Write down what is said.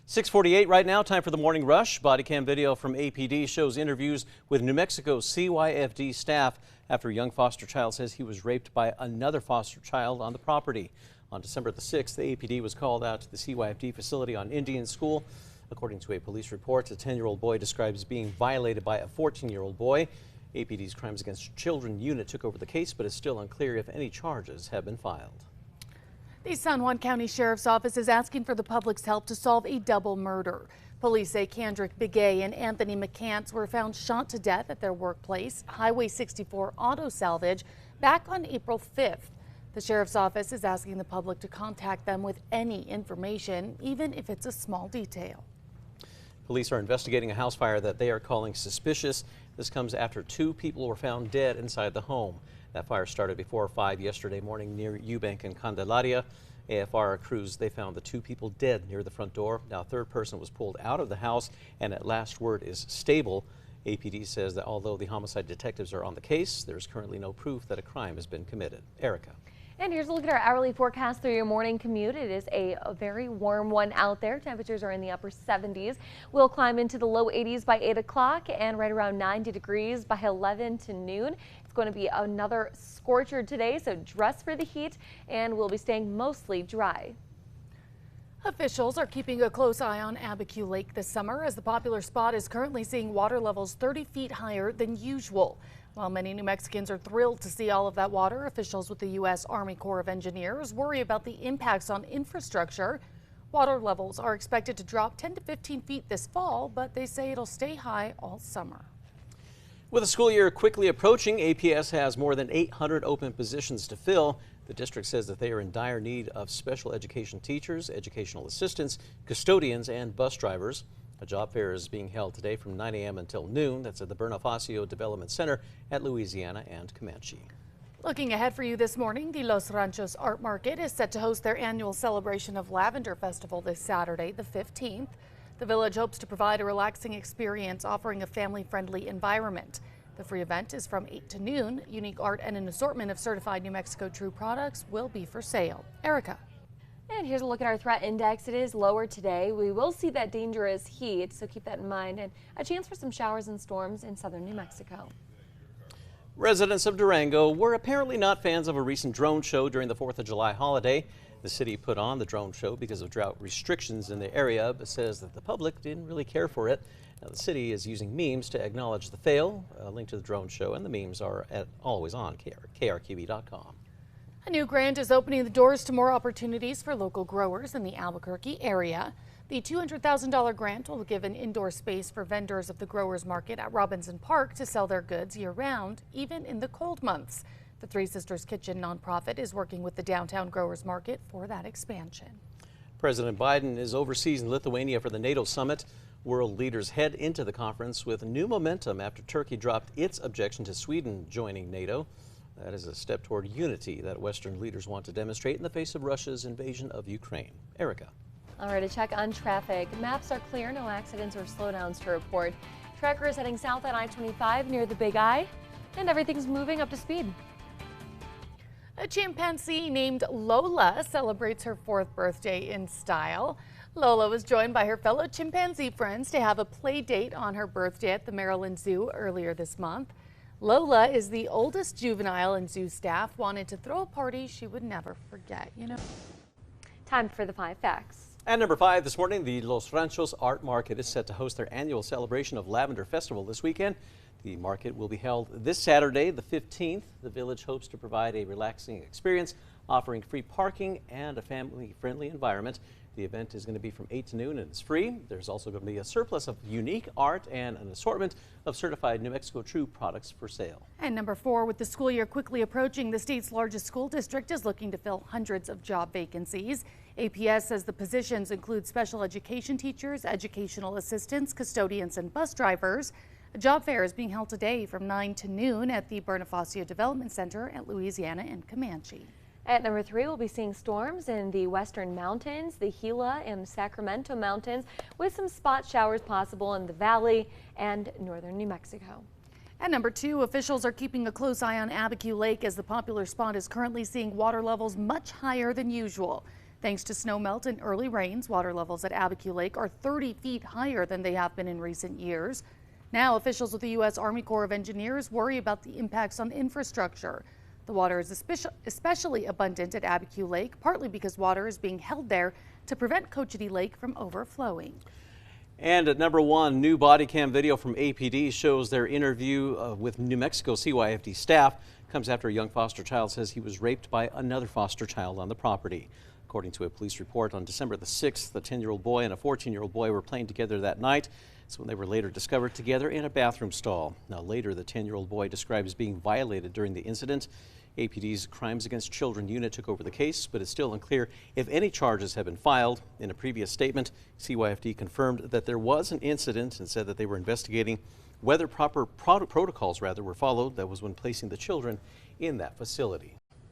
6:48 right now, time for the morning rush. Body cam video from APD shows interviews with New Mexico CYFD staff after a young foster child says he was raped by another foster child on the property. On December the 6th, the APD was called out to the CYFD facility on Indian School. According to a police report, a 10-year-old boy describes being violated by a 14-year-old boy. APD's Crimes Against Children unit took over the case, but it's still unclear if any charges have been filed. The San Juan County Sheriff's Office is asking for the public's help to solve a double murder. Police say Kendrick Begay and Anthony McCants were found shot to death at their workplace, Highway 64 Auto Salvage, back on April 5th. The Sheriff's Office is asking the public to contact them with any information, even if it's a small detail. Police are investigating a house fire that they are calling suspicious. This comes after 2 people were found dead inside the home. That fire started before 5 yesterday morning near Eubank and Candelaria. AFR crews, they found the 2 people dead near the front door. Now a third person was pulled out of the house and at last word is stable. APD says that although the homicide detectives are on the case, there's currently no proof that a crime has been committed. Erica. And here's a look at our hourly forecast through your morning commute. It is a very warm one out there. Temperatures are in the upper 70s. We'll climb into the low 80s by 8 o'clock and right around 90 degrees by 11 to noon. It's going to be another scorcher today, so dress for the heat, and we'll be staying mostly dry. Officials are keeping a close eye on Abiquiu Lake this summer as the popular spot is currently seeing water levels 30 feet higher than usual. While many New Mexicans are thrilled to see all of that water, officials with the U.S. Army Corps of Engineers worry about the impacts on infrastructure. Water levels are expected to drop 10 to 15 feet this fall, but they say it'll stay high all summer. With the school year quickly approaching, APS has more than 800 open positions to fill. The district says that they are in dire need of special education teachers, educational assistants, custodians, and bus drivers. A job fair is being held today from 9 a.m. until noon. That's at the Bonifacio Development Center at Louisiana and Comanche. Looking ahead for you this morning, the Los Ranchos Art Market is set to host their annual celebration of Lavender Festival this Saturday, the 15th. The village hopes to provide a relaxing experience, offering a family-friendly environment. The free event is from 8 to noon. Unique art and an assortment of certified New Mexico True products will be for sale. Erica. And here's a look at our threat index. It is lower today. We will see that dangerous heat, so keep that in mind, and a chance for some showers and storms in southern New Mexico. Residents of Durango were apparently not fans of a recent drone show during the 4th of July holiday. The city put on the drone show because of drought restrictions in the area, but says that the public didn't really care for it. Now, the city is using memes to acknowledge the fail. A link to the drone show and the memes are always on KRQE.com. A new grant is opening the doors to more opportunities for local growers in the Albuquerque area. The $200,000 grant will give an indoor space for vendors of the growers market at Robinson Park to sell their goods year-round, even in the cold months. The Three Sisters Kitchen nonprofit is working with the downtown growers market for that expansion. President Biden is overseas in Lithuania for the NATO Summit. World leaders head into the conference with new momentum after Turkey dropped its objection to Sweden joining NATO. That is a step toward unity that Western leaders want to demonstrate in the face of Russia's invasion of Ukraine. Erica. All right, a check on traffic. Maps are clear, no accidents or slowdowns to report. Tracker is heading south on I-25 near the Big I, and everything's moving up to speed. A chimpanzee named Lola celebrates her 4th birthday in style. Lola was joined by her fellow chimpanzee friends to have a play date on her birthday at the Maryland Zoo earlier this month. Lola is the oldest juvenile, and zoo staff wanted to throw a party she would never forget, Time for the 5 facts. And number 5 this morning, the Los Ranchos Art Market is set to host their annual celebration of Lavender Festival this weekend. The market will be held this Saturday, the 15th. The village hopes to provide a relaxing experience, offering free parking and a family-friendly environment. The event is going to be from 8 to noon and it's free. There's also going to be a surplus of unique art and an assortment of certified New Mexico True products for sale. And number 4, with the school year quickly approaching, the state's largest school district is looking to fill hundreds of job vacancies. APS says the positions include special education teachers, educational assistants, custodians, and bus drivers. A job fair is being held today from 9 to noon at the Bonifacio Development Center at Louisiana and Comanche. At number 3, we'll be seeing storms in the western mountains, the Gila and Sacramento mountains, with some spot showers possible in the valley and northern New Mexico. At number 2, officials are keeping a close eye on Abiquiu Lake as the popular spot is currently seeing water levels much higher than usual. Thanks to snowmelt and early rains, water levels at Abiquiu Lake are 30 feet higher than they have been in recent years. Now, officials with the U.S. Army Corps of Engineers worry about the impacts on infrastructure. The water is especially abundant at Abiquiu Lake, partly because water is being held there to prevent Cochiti Lake from overflowing. And at number 1, new body cam video from APD shows their interview with New Mexico CYFD staff. Comes after a young foster child says he was raped by another foster child on the property. According to a police report, on December the 6th, a 10-year-old boy and a 14-year-old boy were playing together that night. It's when they were later discovered together in a bathroom stall. Now later, the 10-year-old boy described as being violated during the incident. APD's Crimes Against Children unit took over the case, but it's still unclear if any charges have been filed. In a previous statement, CYFD confirmed that there was an incident and said that they were investigating whether proper protocols were followed. That was when placing the children in that facility.